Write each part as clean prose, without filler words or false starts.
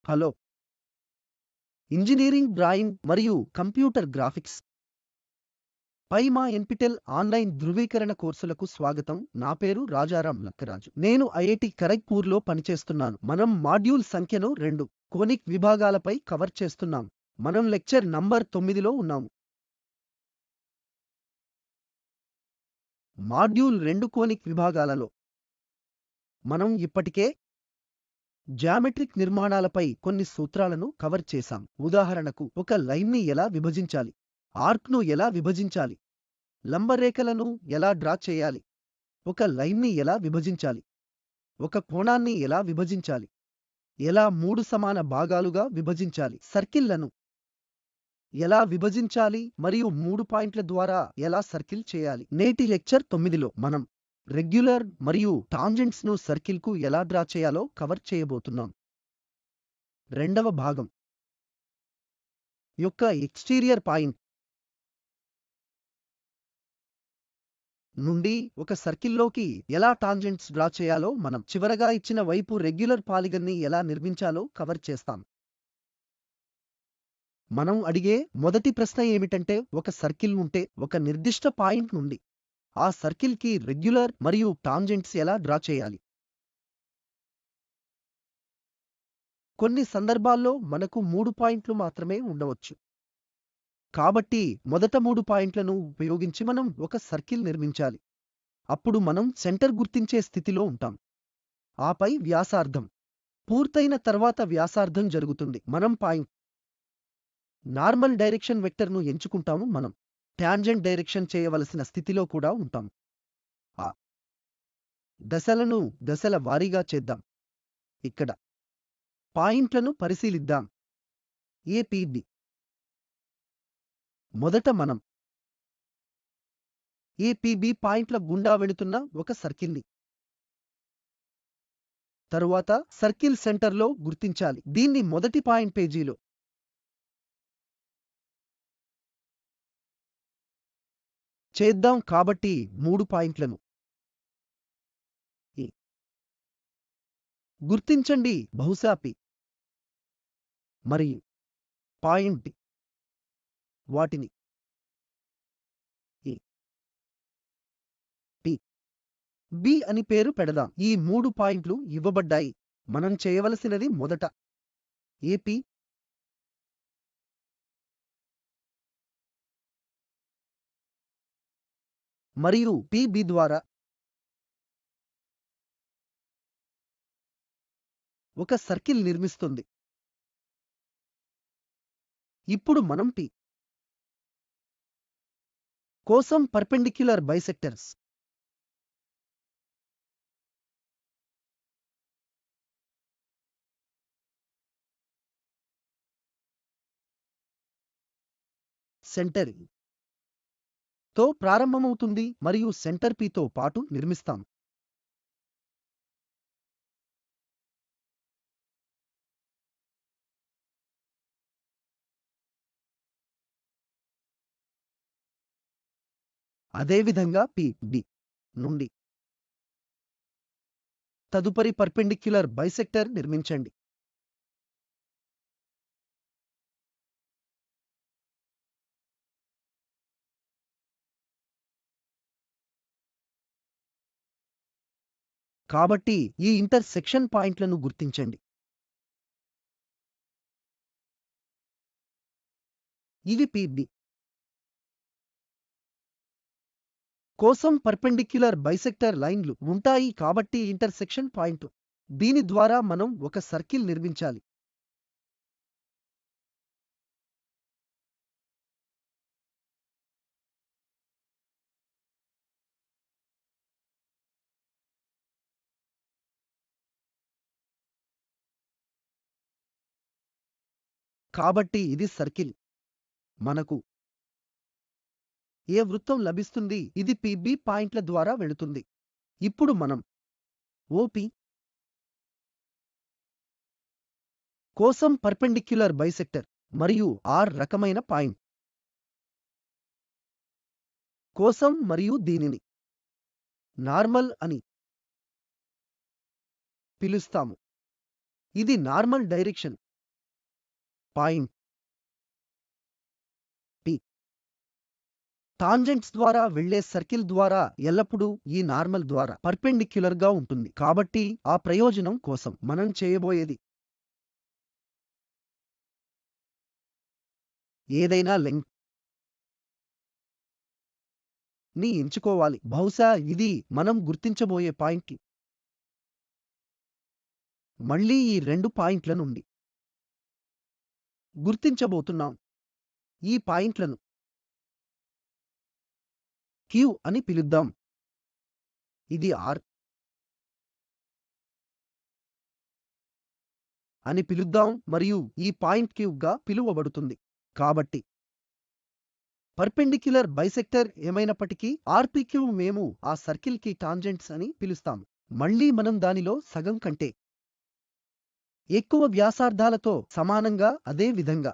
Hello! Engineering drawing మరియు computer graphics పై మా NPTEL online ధృవీకరణ కోర్సులకు స్వాగతం. నా పేరు రాజారాం లక్కరాజు. నేను ఐఐటి ఖరగ్‌పూర్‌లో పనిచేస్తున్నాను. మనం మాడ్యూల్ సంఖ్యను 2 కోనిక్ విభాగాలపై కవర్ చేస్తున్నాం. మనం లెక్చర్ నంబర్ 9లో ఉన్నాము. మాడ్యూల్ 2 కోనిక్ విభాగాలలో మనం ఇప్పటికే జామెట్రిక్ నిర్మాణాలపై కొన్ని సూత్రాలను కవర్ చేశాం. ఉదాహరణకు, ఒక లైన్ని ఎలా విభజించాలి, ఆర్క్‌ను ఎలా విభజించాలి, లంబరేఖలను ఎలా డ్రా చేయాలి, ఒక లైన్ని ఎలా విభజించాలి, ఒక కోణాన్ని ఎలా విభజించాలి, ఎలా 3 సమాన భాగాలుగా విభజించాలి, సర్కిల్లను ఎలా విభజించాలి మరియు 3 పాయింట్ల ద్వారా ఎలా సర్కిల్ చేయాలి. నేటి లెక్చర్ 9లో మనం రెగ్యులర్ మరియు టాంజెంట్స్‌ను సర్కిల్‌కు ఎలా డ్రా చేయాలో కవర్ చేయబోతున్నాం. రెండవ భాగం యొక్క ఎక్స్‌టీరియర్ పాయింట్ నుండి ఒక సర్కిల్‌లోకి ఎలా టాంజెంట్స్ డ్రా చేయాలో, మనం చివరగా ఇచ్చిన వైపు రెగ్యులర్ పాలిగన్‌ని ఎలా నిర్మించాలో కవర్ చేస్తాం. మనం అడిగే మొదటి ప్రశ్న ఏమిటంటే, ఒక సర్కిల్ ఉంటే ఒక నిర్దిష్ట పాయింట్ నుండి ఆ సర్కిల్‌కి రెగ్యులర్ మరియు టాంజెంట్స్ ఎలా డ్రా చేయాలి? కొన్ని సందర్భాల్లో మనకు 3 పాయింట్లు మాత్రమే ఉండవచ్చు. కాబట్టి మొదట 3 పాయింట్లను ఉపయోగించి మనం ఒక సర్కిల్ నిర్మించాలి. అప్పుడు మనం సెంటర్ గుర్తించే స్థితిలో ఉంటాం. ఆపై వ్యాసార్థం పూర్తయిన తర్వాత వ్యాసార్థం జరుగుతుంది. మనం పాయింట్ నార్మల్ డైరెక్షన్ వెక్టర్‌ను ఎంచుకుంటాము. మనం టాంజెంట్ డైరెక్షన్ చేయవలసిన స్థితిలో కూడా ఉంటాం. ఆ దశలను దశల వారీగా చేద్దాం. ఇక్కడ పాయింట్లను పరిశీలిద్దాం. ఏపీబి. మొదట మనం ఏపీబి పాయింట్ల గుండా వెళుతున్న ఒక సర్కిల్‌ని తరువాత సర్కిల్ సెంటర్‌లో గుర్తించాలి. దీన్ని మొదటి పాయింట్ పేజీలో చేద్దాం. కాబట్టి 3 పాయింట్లను గుర్తించండి. బహుశా పి మరియు పాయింట్ బి. వాటిని ఏ, పి, బి అని పేరు పెడదాం. ఈ 3 పాయింట్లు ఇవ్వబడ్డాయి. మనం చేయవలసినది మొదట ఏపీ మరియు పిబి ద్వారా ఒక సర్కిల్ నిర్మిస్తుంది. ఇప్పుడు మనం పి కోసం పర్పెండిక్యులర్ బైసెక్టర్స్ సెంటర్ తో ప్రారంభమవుతుంది మరియు సెంటర్ పితో పాటు నిర్మిస్తాం. అదేవిధంగా పి నుండి తదుపరి పర్పెండిక్యులర్ బైసెక్టర్ నిర్మించండి. కాబట్టి ఈ ఇంటర్సెక్షన్ పాయింట్లను గుర్తించండి. ఇవి పిబి కోసం పర్పెండిక్యులర్ బైసెక్టర్ లైన్లు ఉంటాయి. కాబట్టి ఇంటర్సెక్షన్ పాయింట్. దీని ద్వారా మనం ఒక సర్కిల్ నిర్మించాలి. కాబట్టి ఇది సర్కిల్. మనకు ఏ వృత్తం లభిస్తుంది? ఇది పిబి పాయింట్ల ద్వారా వెళుతుంది. ఇప్పుడు మనం ఓపి కోసం పర్పెండిక్యులర్ బైసెక్టర్ మరియు ఆర్ రకమైన పాయింట్ కోసం మరియు దీనిని నార్మల్ అని పిలుస్తాము. ఇది normal direction. Point P. Tangents ద్వారా వెళ్లే సర్కిల్ ద్వారా ఎల్లప్పుడూ ఈ నార్మల్ ద్వారా పర్పెండిక్యులర్ గా ఉంటుంది. కాబట్టి ఆ ప్రయోజనం కోసం మనం చేయబోయేది ఏదైనా లెంగ్త్ ని ఎంచుకోవాలి. బహుశా ఇది మనం గుర్తించబోయే పాయింట్. మళ్ళీ ఈ 2 పాయింట్ల నుండి గుర్తించబోతున్నాం. ఈ పాయింట్లను Q అని పిలుద్దాం. ఇది R అని పిలుద్దాం మరియు ఈ పాయింట్ Q గా పిలువబడుతుంది. కాబట్టి పర్పెండిక్యులర్ బైసెక్టర్ ఏమైనప్పటికీ RPQ మేము ఆ సర్కిల్ కి టాంజెంట్స్ అని పిలుస్తాము. మళ్ళీ మనం దానిలో సగం కంటే ఎక్కువ వ్యాసార్థాలతో సమానంగా అదే విధంగా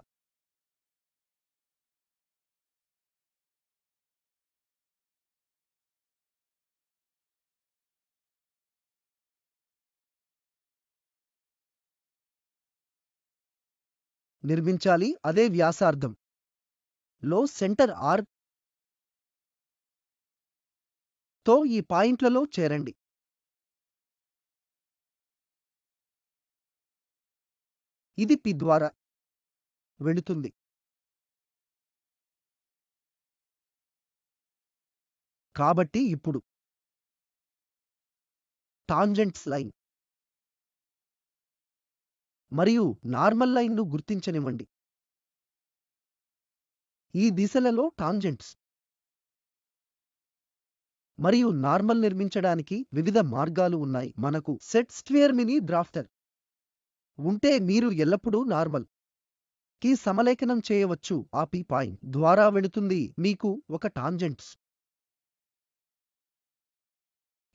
నిర్మించాలి. అదే వ్యాసార్థం లో సెంటర్ R తో ఈ పాయింట్లలో చేరండి. ఇది P ద్వారా వెళుతుంది. కాబట్టి ఇప్పుడు టాంజెంట్స్ లైన్ మరియు నార్మల్ లైన్ను గుర్తించనివ్వండి. ఈ దిశలలో టాంజెంట్స్ మరియు నార్మల్ నిర్మించడానికి వివిధ మార్గాలు ఉన్నాయి. మనకు సెట్ స్క్వేర్ మినీ డ్రాఫ్టర్ ఉంటే మీరు ఎల్లప్పుడూ నార్మల్ కి సమలేఖనం చేయవచ్చు. ఆ P పాయింట్ ద్వారా వెళుతుంది, మీకు ఒక టాంజెంట్స్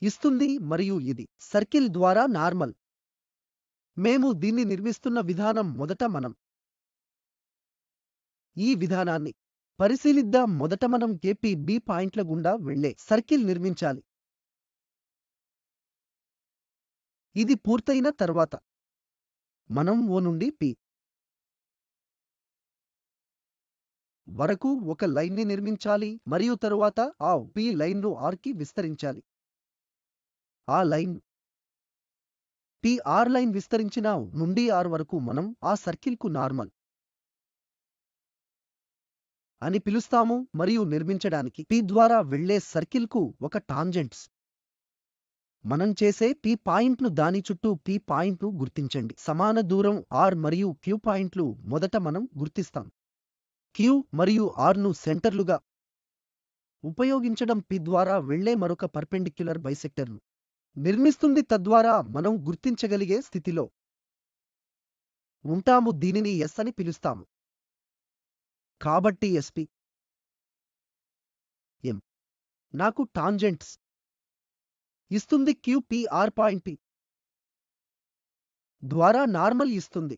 ఇస్తుంది మరియు ఇది సర్కిల్ ద్వారా నార్మల్. మేము దీన్ని నిర్మిస్తున్న విధానం మొదట మనం ఈ విధానాన్ని పరిశీలిద్దాం. మొదట మనం KP-B పాయింట్ల గుండా వెళ్లే సర్కిల్ నిర్మించాలి. ఇది పూర్తయిన తర్వాత మనం O నుండి P వరకు ఒక లైన్ని నిర్మించాలి మరియు తరువాత ఆ P లైన్ను R కి విస్తరించాలి. ఆ లైన్ PR లైన్ విస్తరించిన నుండి R వరకు మనం ఆ సర్కిల్కు నార్మల్ అని పిలుస్తాము మరియు నిర్మించడానికి P ద్వారా వెళ్లే సర్కిల్కు ఒక టాంజెంట్స్ మనం చేసే P పాయింట్ను దాని చుట్టూ P పాయింట్ను గుర్తించండి. సమాన దూరం R మరియు Q పాయింట్లు మొదట మనం గుర్తిస్తాం. Q మరియు R ను సెంటర్లుగా ఉపయోగించడం P ద్వారా వెళ్లే మరొక పర్పెండిక్యులర్ బైసెక్టర్ను నిర్మిస్తుంది. తద్వారా మనం గుర్తించగలిగే స్థితిలో ఉంటాము. దీనిని S అని పిలుస్తాము. కాబట్టి SP M నాకు టాంజెంట్స్ ఇస్తుంది. QPR పాయింట్ P ద్వారా నార్మల్ ఇస్తుంది.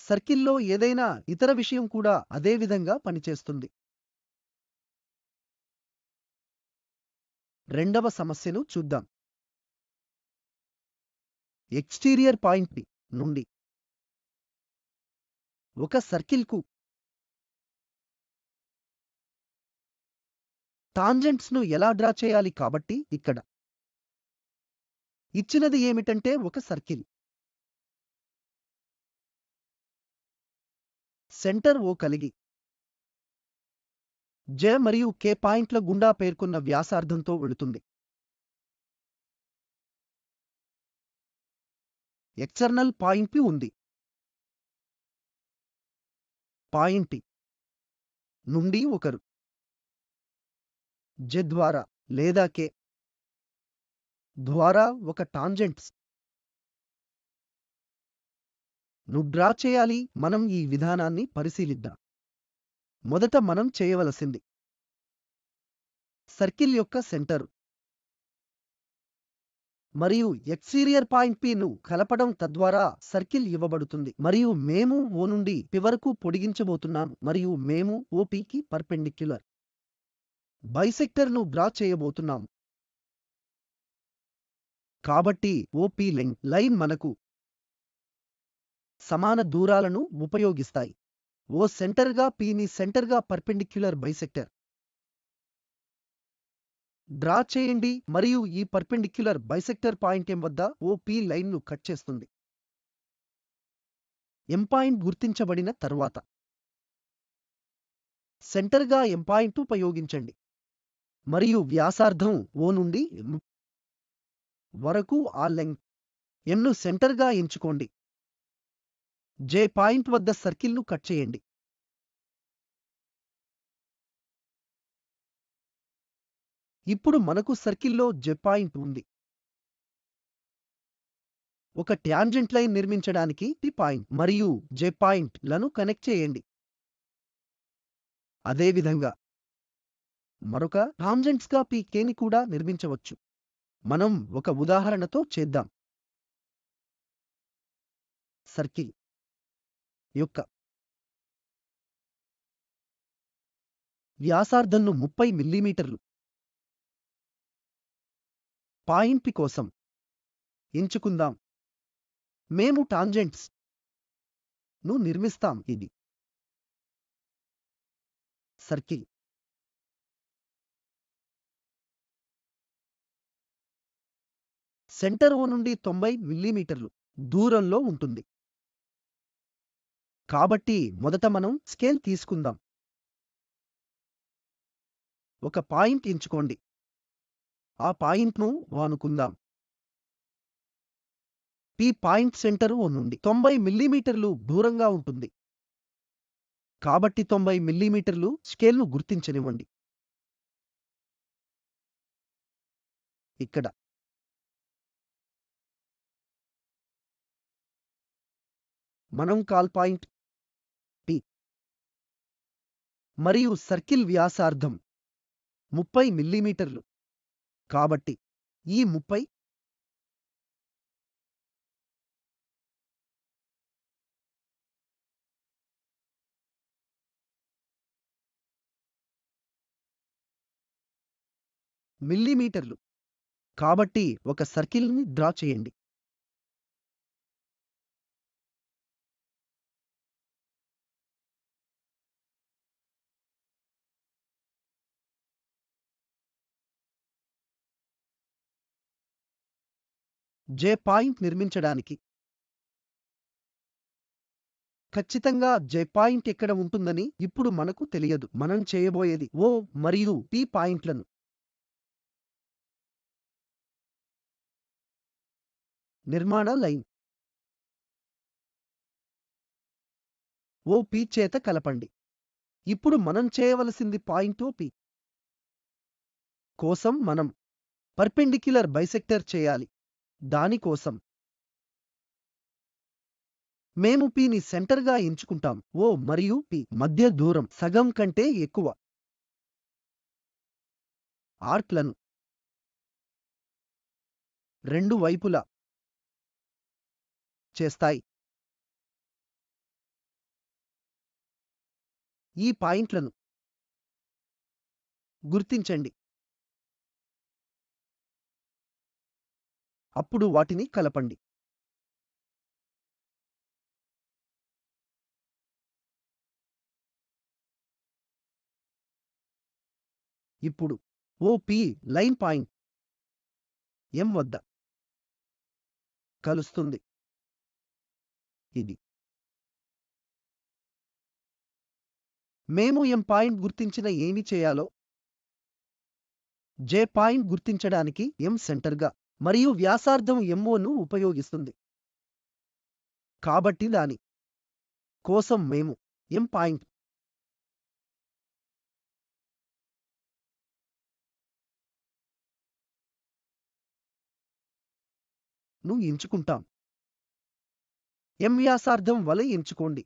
సర్కిల్లో ఏదైనా ఇతర విషయం కూడా అదే విధంగా పనిచేస్తుంది. రెండవ సమస్యను చూద్దాం. ఎక్స్టీరియర్ పాయింట్ P నుండి ఒక సర్కిల్కు టాంజెంట్స్ ను ఎలా డ్రా చేయాలి? కాబట్టి ఇక్కడ ఇచ్చినది ఏమిటంటే ఒక సర్కిల్ సెంటర్ O కలిగి J మరియు K పాయింట్ల గుండా పేర్కొన్న వ్యాసార్థంతో వెళుతుంది. ఎక్స్టర్నల్ పాయింట్ P ఉంది. పాయింట్ P నుండి ఒకరు J ద్వారా లేదా K ద్వారా ఒక టాంజెంట్స్ ను డ్రా చేయాలి. మనం ఈ విధానాన్ని పరిశీలిద్దాం. మొదట మనం చేయవలసింది సర్కిల్ యొక్క సెంటర్ మరియు ఎక్స్టీరియర్ పాయింట్ P ను కలపడం. తద్వారా సర్కిల్ ఇవ్వబడుతుంది మరియు మేము O నుండి P వరకు పొడిగించబోతున్నాము మరియు మేము OP కి పర్పెండిక్యులర్ బైసెక్టర్ను డ్రా చేయబోతున్నాము. కాబట్టి OP లైన్ మనకు సమాన దూరాలను ఉపయోగిస్తాయి. ఓ సెంటర్గా పిని సెంటర్గా పర్పెండిక్యులర్ బైసెక్టర్ డ్రా చేయండి మరియు ఈ పర్పెండిక్యులర్ బైసెక్టర్ పాయింట్ M వద్ద OP లైన్ను కట్ చేస్తుంది. M పాయింట్ గుర్తించబడిన తరువాత సెంటర్గా M పాయింట్ ఉపయోగించండి మరియు వ్యాసార్థం O నుండి M వరకు ఆ లెంగ్త్ M ను సెంటర్గా ఎంచుకోండి. J పాయింట్ వద్ద సర్కిల్ను కట్ చేయండి. ఇప్పుడు మనకు సర్కిల్లో J పాయింట్ ఉంది. ఒక ట్యాంజెంట్ లైన్ నిర్మించడానికి P పాయింట్ మరియు J పాయింట్ లను కనెక్ట్ చేయండి. అదేవిధంగా మరొక టాంజెంట్స్గా PKని కూడా నిర్మించవచ్చు. మనం ఒక ఉదాహరణతో చేద్దాం. సర్కిల్ యొక్క వ్యాసార్థంను 30 మిల్లీమీటర్లు పాయింట్ P కోసం ఎంచుకుందాం. మేము టాంజెంట్స్ ను నిర్మిస్తాం. ఇది సర్కిల్ సెంటర్ O నుండి 90 మిల్లీమీటర్లు దూరంలో ఉంటుంది. కాబట్టి మొదట మనం స్కేల్ తీసుకుందాం. ఒక పాయింట్ ఎంచుకోండి. ఆ పాయింట్ను O అనుకుందాం. P పాయింట్ సెంటర్ O నుండి 90 మిల్లీమీటర్లు దూరంగా ఉంటుంది. కాబట్టి 90 మిల్లీమీటర్లు స్కేల్ను గుర్తించనివ్వండి. ఇక్కడ మనం కాల్ పాయింట్ P మరియు సర్కిల్ వ్యాసార్థం 30 మిల్లీమీటర్లు. కాబట్టి ఈ 30 మిల్లీమీటర్లు. కాబట్టి ఒక సర్కిల్ని డ్రా చేయండి. J పాయింట్ నిర్మించడానికి ఖచ్చితంగా J పాయింట్ ఎక్కడ ఉంటుందని ఇప్పుడు మనకు తెలియదు. మనం చేయబోయేది O మరియు P పాయింట్లను నిర్మాణ లైన్ OP చేత కలపండి. ఇప్పుడు మనం చేయవలసింది పాయింట్ OP కోసం మనం పర్పెండిక్యులర్ బైసెక్టర్ చేయాలి. దాని కోసం మేము Pని సెంటర్గా ఎంచుకుంటాం. O మరియు P మధ్య దూరం సగం కంటే ఎక్కువ. ఆర్క్లను రెండు వైపులా చేస్తాయి. ఈ పాయింట్లను గుర్తించండి. అప్పుడు వాటిని కలపండి. ఇప్పుడు OP లైన్ పాయింట్ M వద్ద కలుస్తుంది. ఇది మేము M పాయింట్ గుర్తించిన ఏమి చేయాలో J పాయింట్ గుర్తించడానికి M సెంటర్గా మరియు వ్యాసార్థం MOను ఉపయోగిస్తుంది. కాబట్టి దాని కోసం మేము M పాయింట్ ను ఎంచుకుంటాం. M వ్యాసార్థం వలె ఎంచుకోండి.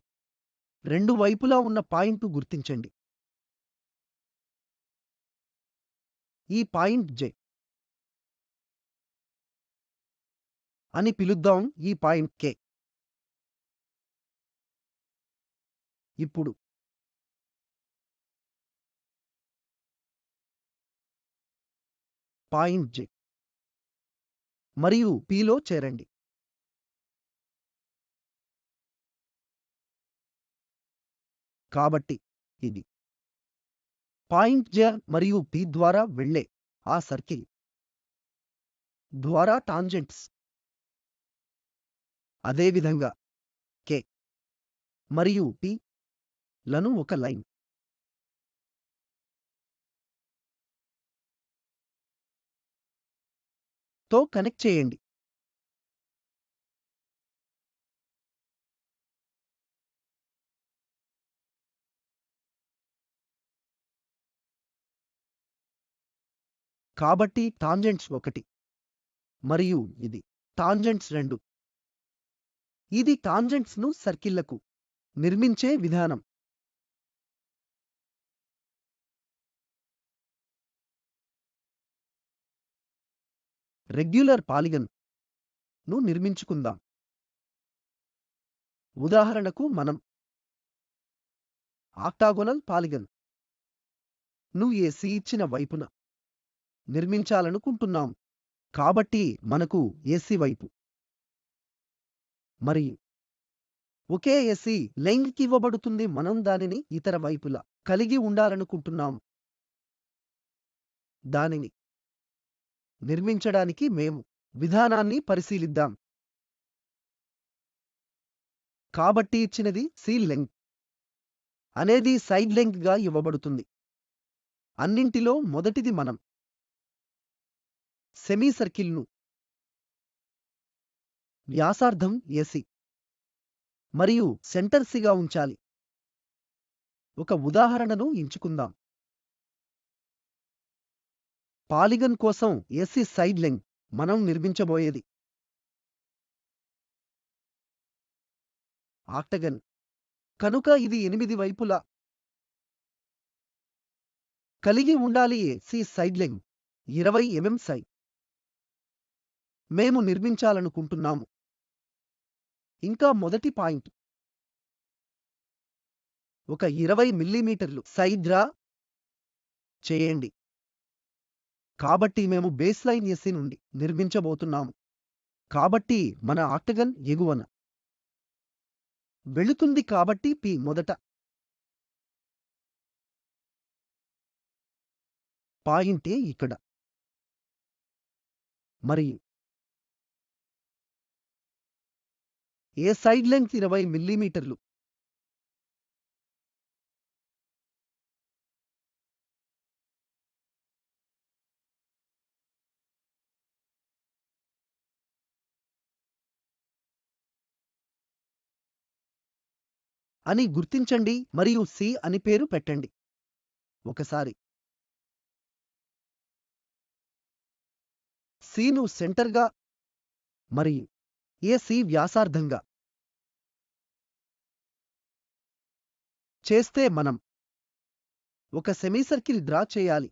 రెండు వైపులా ఉన్న పాయింట్ను గుర్తించండి. ఈ పాయింట్ J అని పిలుద్దాం. ఈ పాయింట్ K. ఇప్పుడు పాయింట్ J మరియు Pలో చేరండి. కాబట్టి ఇది పాయింట్ J మరియు P ద్వారా వెళ్ళే ఆ సర్కిల్ ద్వారా టాంజెంట్స్. అదేవిధంగా K మరియు P లను ఒక లైన్ తో కనెక్ట్ చేయండి. కాబట్టి టాంజెంట్స్ 1 మరియు ఇది టాంజెంట్స్ 2. ఇది టాంజెంట్స్ ను సర్కిల్లకు నిర్మించే విధానం. రెగ్యులర్ పాలిగన్ ను నిర్మించుకుందాం. ఉదాహరణకు మనం ఆక్టాగోనల్ పాలిగన్ ను AC ఇచ్చిన వైపున నిర్మించాలనుకుంటున్నాం. కాబట్టి మనకు AC వైపు మరియు ఒకే AC లెంగ్త్ ఇవ్వబడుతుంది. మనం దానిని ఇతర వైపులా కలిగి ఉండాలనుకుంటున్నాం. దానిని నిర్మించడానికి మేము విధానాన్ని పరిశీలిద్దాం. కాబట్టి ఇచ్చినది C లెంగ్త్ అనేది సైడ్ లెంగ్త్ గా ఇవ్వబడుతుంది. అన్నింటిలో మొదటిది మనం సెమీ సర్కిల్ను వ్యాసార్థం AC మరియు సెంటర్ C గా ఉంచాలి. ఒక ఉదాహరణను ఎంచుకుందాం. పాలిగన్ కోసం AC సైడ్ లెంగ్త్ మనం నిర్మించబోయేది ఆక్టగన్ కనుక ఇది 8 వైపులా కలిగి ఉండాలి. AC side length 20 mm side మేము నిర్మించాలనుకుంటున్నాము. ఇంకా మొదటి పాయింట్ ఒక 20 మిల్లీమీటర్లు సైడ్ డ్రా చేయండి. కాబట్టి మేము బేస్లైన్ AC నుండి నిర్మించబోతున్నాము. కాబట్టి మన ఆక్టగన్ ఎగువన వెళుతుంది. కాబట్టి P మొదట పాయింట్ A ఇక్కడ మరియు A సైడ్ లెంగ్త్ 20 మిల్లీమీటర్లు. అని గుర్తించండి మరియు C అని పేరు పెట్టండి. ఒకసారి C ను సెంటర్గా మరియు AC వ్యాసార్థంగా చేస్తే మనం ఒక సెమీసర్కిల్ డ్రా చేయాలి.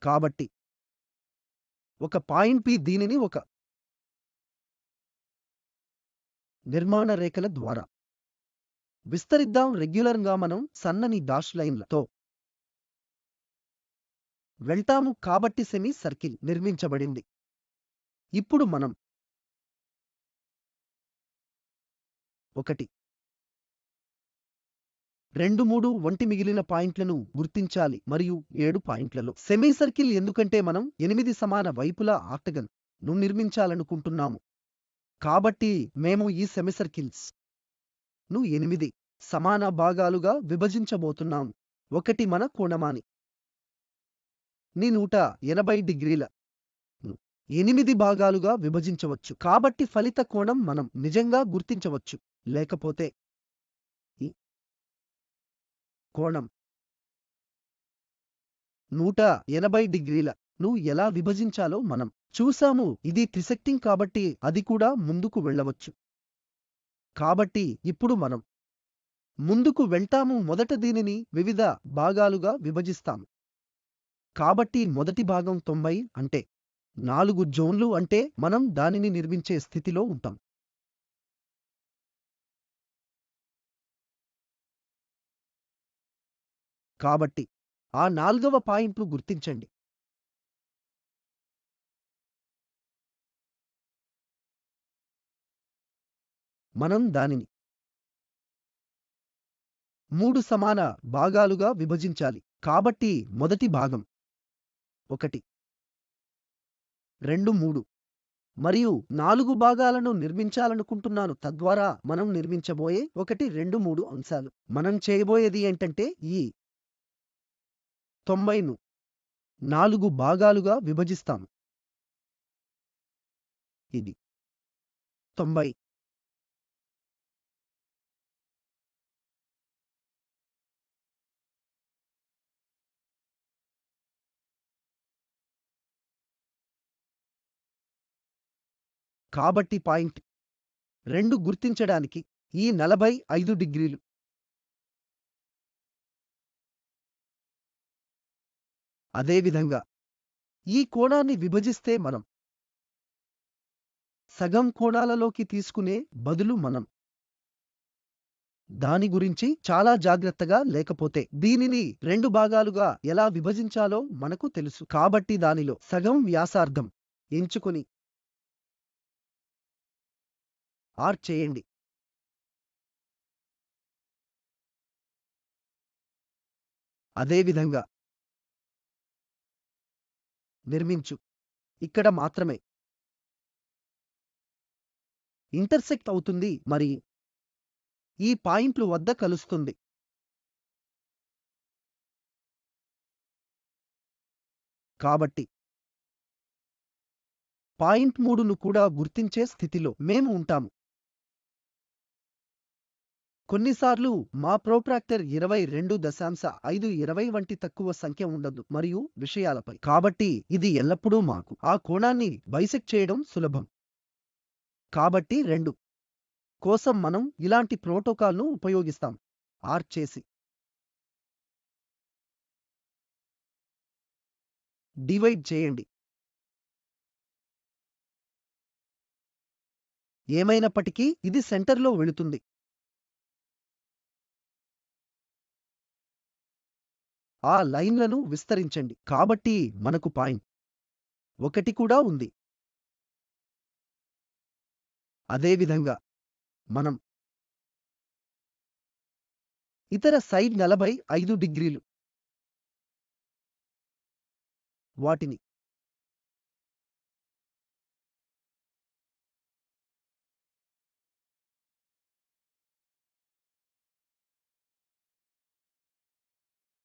కాబట్టి ఒక పాయింట్ P దీనిని ఒక నిర్మాణ రేఖల ద్వారా విస్తరిద్దాం. రెగ్యులర్గా మనం సన్నని డాష్ లైన్లతో వెళ్తాము. కాబట్టి సెమీ సర్కిల్ నిర్మించబడింది. ఇప్పుడు మనం 1, 2, 3 వంటి మిగిలిన పాయింట్లను గుర్తించాలి మరియు 7 పాయింట్లలో సెమీ సర్కిల్ ఎందుకంటే మనం 8 సమాన వైపులా ఆక్టగన్ ను నిర్మించాలనుకుంటున్నాము. కాబట్టి మేము ఈ సెమీసర్కిల్స్ ను 8 సమాన భాగాలుగా విభజించబోతున్నాం. ఒకటి మన కోణమాని ని 180 డిగ్రీల 8 భాగాలుగా విభజించవచ్చు. కాబట్టి ఫలిత కోణం మనం నిజంగా గుర్తించవచ్చు. లేకపోతే ఈ కోణం 180 డిగ్రీల ను ఎలా విభజించాలో మనం చూసాము. ఇది ట్రిసెక్టింగ్ కాబట్టి అది కూడా ముందుకు వెళ్ళవచ్చు. కాబట్టి ఇప్పుడు మనం ముందుకు వెళ్తాము. మొదట దీనిని వివిధ భాగాలుగా విభజిస్తాము. కాబట్టి మొదటి భాగం 90 అంటే 4 జోన్లు అంటే మనం దానిని నిర్మించే స్థితిలో ఉంటాం. కాబట్టి ఆ 4వ పాయింట్ను గుర్తించండి. మనం దానిని 3 సమాన భాగాలుగా విభజించాలి. కాబట్టి మొదటి భాగం 1, 2, 3 మరియు 4 భాగాలను నిర్మించాలనుకుంటున్నాను. తద్వారా మనం నిర్మించబోయే 1, 2, 3 అంశాలు. మనం చేయబోయేది ఏంటంటే ఈ 90ను 4 భాగాలుగా విభజిస్తాము. ఇది 90. కాబట్టి పాయింట్ 2 గుర్తించడానికి ఈ 45 డిగ్రీలు. అదేవిధంగా ఈ కోణాన్ని విభజిస్తే మనం సగం కోణాలలోకి తీసుకునే బదులు మనం దాని గురించి చాలా జాగ్రత్తగా లేకపోతే దీనిని 2 భాగాలుగా ఎలా విభజించాలో మనకు తెలుసు. కాబట్టి దానిలో సగం వ్యాసార్థం ఎంచుకొని ఆర్క్ చేయండి. అదేవిధంగా నిర్మించు. ఇక్కడ మాత్రమే ఇంటర్సెక్ట్ అవుతుంది మరియు ఈ పాయింట్లు వద్ద కలుస్తుంది. కాబట్టి పాయింట్ 3ను కూడా గుర్తించే స్థితిలో మేము ఉంటాము. కొన్నిసార్లు మా ప్రోట్రాక్టర్ 22.5 వంటి తక్కువ సంఖ్య ఉండదు మరియు విషయాలపై. కాబట్టి ఇది ఎల్లప్పుడూ మాకు ఆ కోణాన్ని బైసెక్ట్ చేయడం సులభం. కాబట్టి 2 కోసం మనం ఇలాంటి ప్రోటోకాల్ను ఉపయోగిస్తాం. ఆర్క్ చేసి డివైడ్ చేయండి. ఏమైనప్పటికీ ఇది సెంటర్లో వెళుతుంది. ఆ లైన్లను విస్తరించండి. కాబట్టి మనకు పాయింట్ 1 కూడా ఉంది. అదేవిధంగా మనం ఇతర సైడ్ 45 డిగ్రీలు వాటిని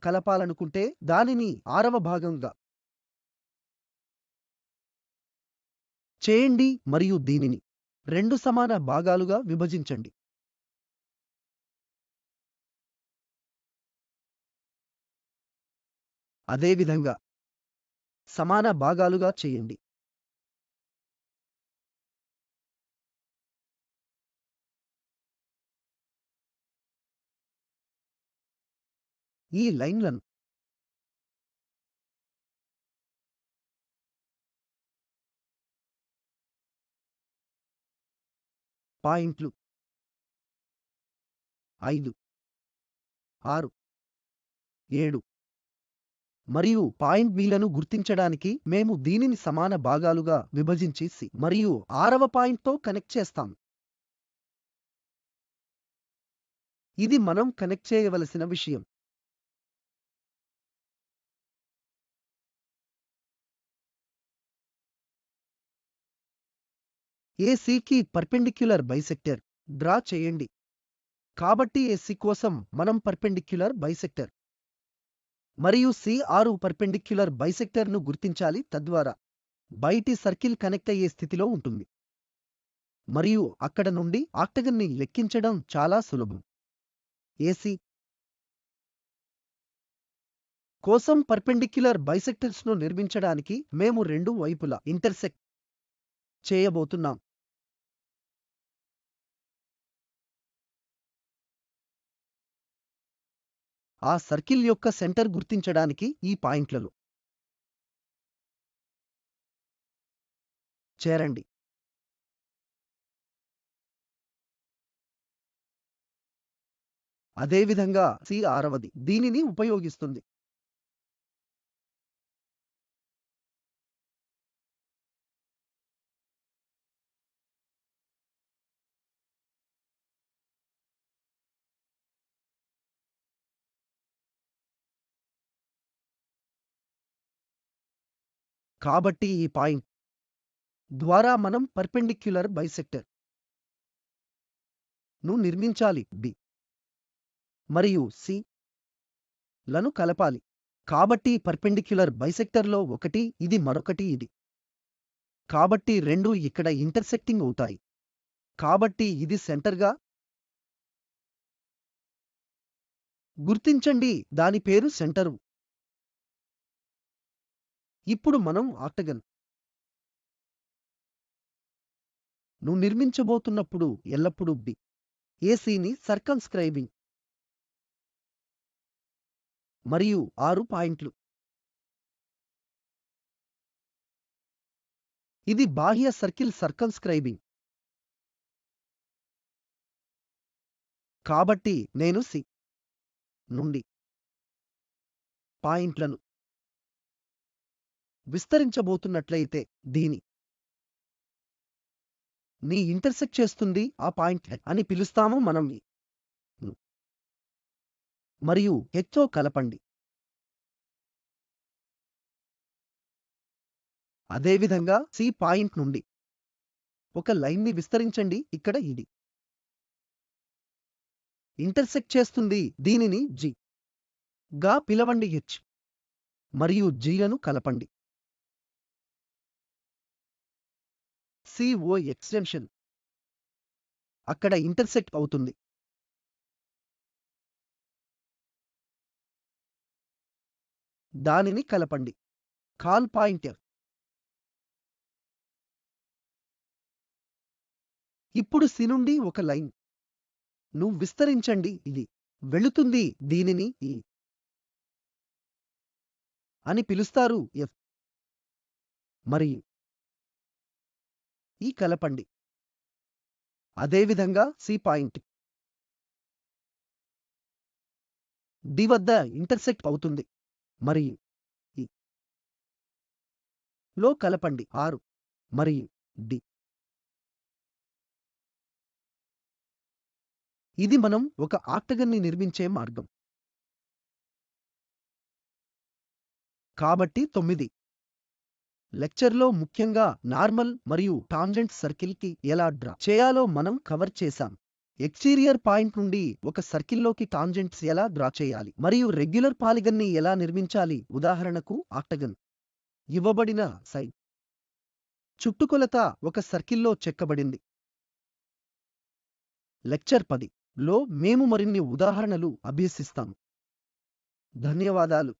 కలపాలనుకుంటే దానిని 6వ భాగంగా చేయండి మరియు దీనిని 2 సమాన భాగాలుగా విభజించండి. అదేవిధంగా సమాన భాగాలుగా చేయండి. ఈ లైన్లను పాయింట్లు 5, 6, 7 మరియు పాయింట్ బిలను గుర్తించడానికి మేము దీనిని సమాన భాగాలుగా విభజించి సి మరియు 6వ పాయింట్తో కనెక్ట్ చేస్తాం. ఇది మనం కనెక్ట్ చేయవలసిన విషయం. ఏసీకి పర్పెండిక్యులర్ బైసెక్టర్ డ్రా చేయండి. కాబట్టి ఏసీ కోసం మనం పర్పెండిక్యులర్ బైసెక్టర్ మరియు C6 పర్పెండిక్యులర్ బైసెక్టర్ను గుర్తించాలి. తద్వారా బయటి సర్కిల్ కనెక్ట్ అయ్యే స్థితిలో ఉంటుంది మరియు అక్కడ నుండి ఆక్టగన్ని లెక్కించడం చాలా సులభం. ఏసీ కోసం పర్పెండిక్యులర్ బైసెక్టర్స్ను నిర్మించడానికి మేము 2 వైపులా ఇంటర్సెక్ట్ చేయబోతున్నాం. ఆ సర్కిల్ యొక్క సెంటర్ గుర్తించడానికి ఈ పాయింట్లలో చేరండి. అదేవిధంగా C6వది దీనిని ఉపయోగిస్తుంది. కాబట్టి ఈ పాయింట్ ద్వారా మనం పర్పెండిక్యులర్ బైసెక్టర్ ను నిర్మించాలి. బి మరియు సి లను కలపాలి. కాబట్టి పర్పెండిక్యులర్ బైసెక్టర్లో ఒకటి ఇది మరొకటి ఇది. కాబట్టి రెండు ఇక్కడ ఇంటర్సెక్టింగ్ అవుతాయి. కాబట్టి ఇది సెంటర్గా గుర్తించండి, దాని పేరు సెంటరు. ఇప్పుడు మనం ఆక్టగన్ ను నిర్మించబోతున్నప్పుడు ఎల్లప్పుడూ బి ఏసీని సర్కంస్క్రైబింగ్ మరియు 6 పాయింట్లు. ఇది బాహ్య సర్కిల్ సర్కంస్క్రైబింగ్. కాబట్టి నేను సి నుండి పాయింట్లను విస్తరించబోతున్నట్లయితే దీని ని ఇంటర్సెక్ట్ చేస్తుంది ఆ పాయింట్ అని పిలుస్తాము మనం ఈ ను మరియు హెచ్తో కలపండి. అదేవిధంగా సి పాయింట్ నుండి ఒక లైన్ని విస్తరించండి. ఇక్కడ ఇది ఇంటర్సెక్ట్ చేస్తుంది, దీనిని జి గా పిలవండి. హెచ్ మరియు జీలను కలపండి. సిఓ ఎక్స్టెన్షన్ అక్కడ ఇంటర్సెక్ట్ అవుతుంది. దానిని కలపండి. కాల్ పాయింటర్ ఇప్పుడు సి నుండి ఒక లైన్ ను విస్తరించండి. ఇది వెళుతుంది, దీనిని ఈ అని పిలుస్తారు. ఎఫ్ మరియు ఈ కలపండి. అదేవిధంగా సి పాయింట్ డి వద్ద ఇంటర్సెక్ట్ అవుతుంది మరియు ఈ లో కలపండి. 6 మరియు డి. ఇది మనం ఒక ఆక్టగన్ని నిర్మించే మార్గం. కాబట్టి 9 లెక్చర్లో ముఖ్యంగా నార్మల్ మరియు టాంజెంట్ సర్కిల్కి ఎలా డ్రా చేయాలో మనం కవర్ చేశాం. ఎక్స్టీరియర్ పాయింట్ నుండి ఒక సర్కిల్లోకి టాంజెంట్స్ ఎలా డ్రా చేయాలి మరియు రెగ్యులర్ పాలిగన్ని ఎలా నిర్మించాలి. ఉదాహరణకు ఆక్టగన్ ఇవ్వబడిన సైడ్ చుట్టుకొలత ఒక సర్కిల్లో చెక్కబడింది. లెక్చర్ 10 లో మేము మరిన్ని ఉదాహరణలు అభ్యసిస్తాము. ధన్యవాదాలు.